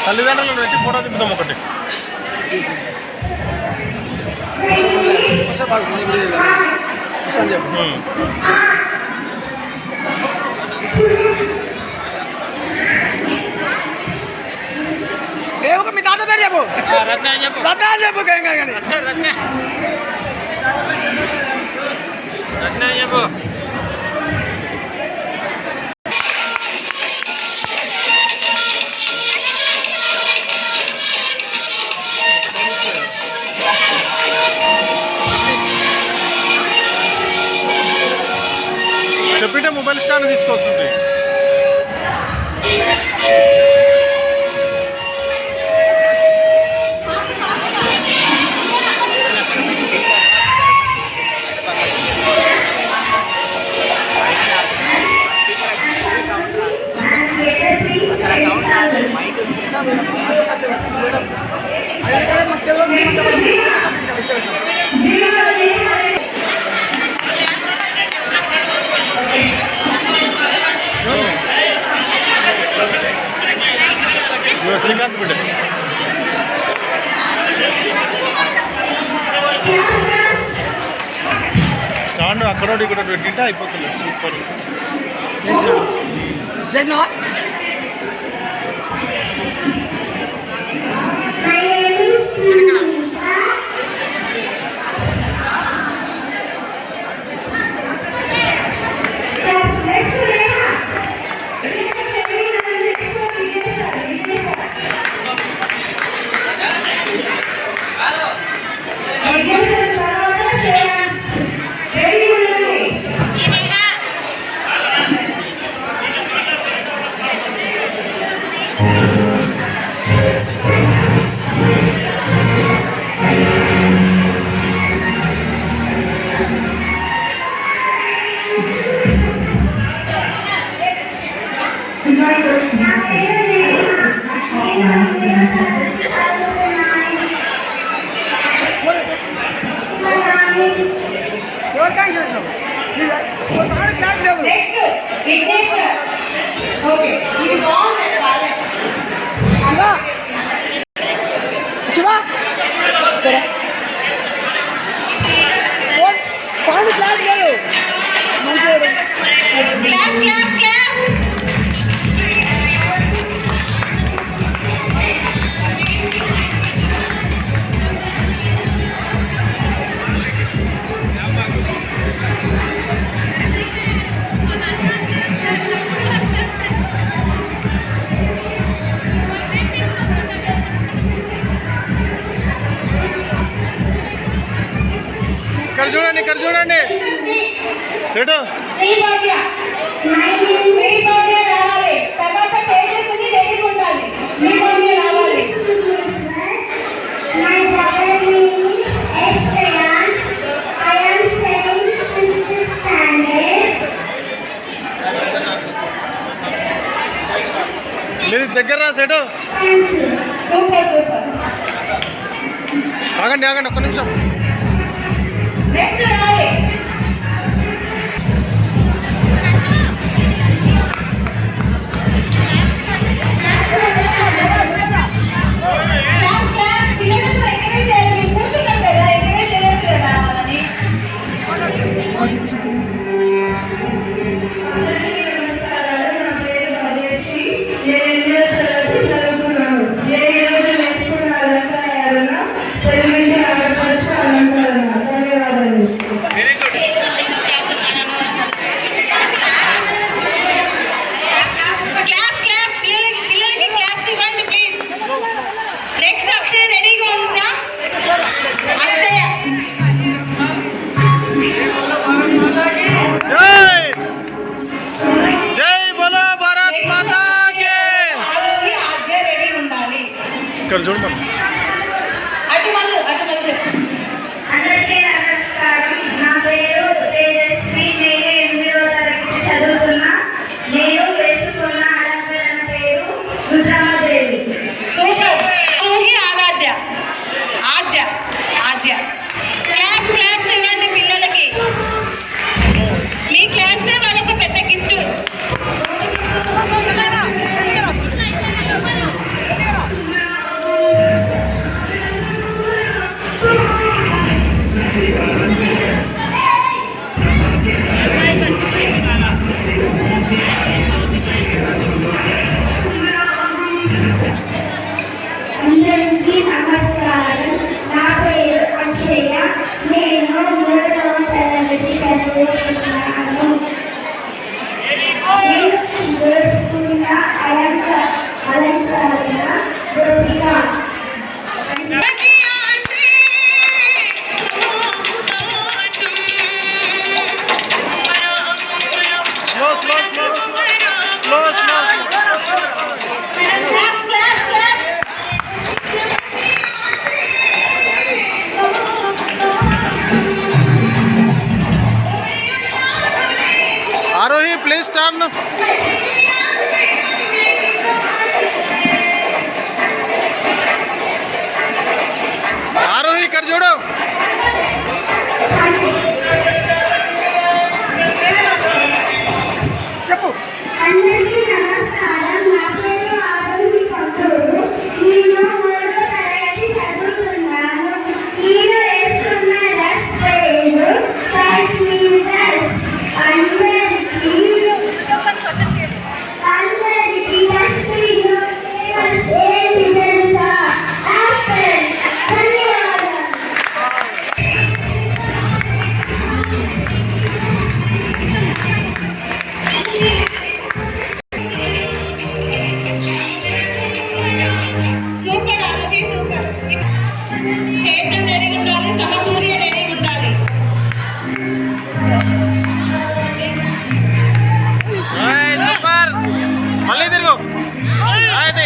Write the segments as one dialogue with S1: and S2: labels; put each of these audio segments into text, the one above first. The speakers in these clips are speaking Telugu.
S1: తల్లిదండ్రులు పెట్టి ఫోటో తిప్పుదాం ఒకటి.
S2: మీ తాత పేరు చెప్పు. రత్న చెప్పు. రత్న చెప్పు. రత్న చెప్పు.
S1: చెప్పితే మొబైల్ స్టాండ్ తీసుకొస్తుంది. శ్రీకాంత్ బిడ్డ స్టాండ్ అక్కడ ఇక్కడ పెట్టింటే అయిపోతుంది. సూపర్. ఇక్కడ చూడండి సెటు మీరు దగ్గర సెటు. ఆగండి ఒక్క నిమిషం. Very good. Aarohi please turn. Aarohi ఇక్కడ చూడు.
S2: చెప్పు.
S3: అందరికీ నమస్కారం. నా పేరు ఆరోహి పంతులు. నేను 3వ తరగతి చదువుతున్నాను. నేను వేసుకున్న డ్రెస్ పేరు కాశ్మీర్ డ్రెస్. అందరికీ కాశ్మీర్లో ఫేమస్ ఏంటి తెలుసా? యాపిల్. ధన్యవాదాలు.
S4: సూపర్ ఆరోగ్య సూపర్. చేతం రెడీ ఉండాలి, సమసూర్య రెడీ ఉండాలి.
S1: సూపర్. మళ్ళీ తిరుగు. అయితే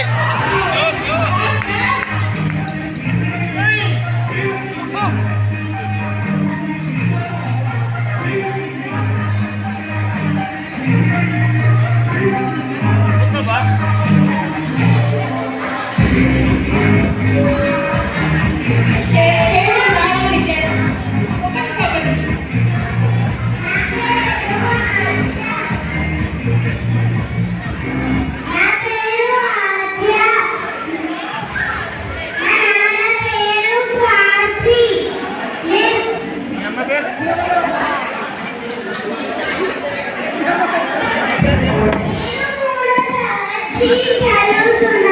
S4: చేతం రావాలి. చేతం ఒకటి సెకండ్.
S3: నా పేరు ఆద్య. నా నాన్న పేరు కార్తీ. నేను 3వ తరగతి చదువుతున్నాను.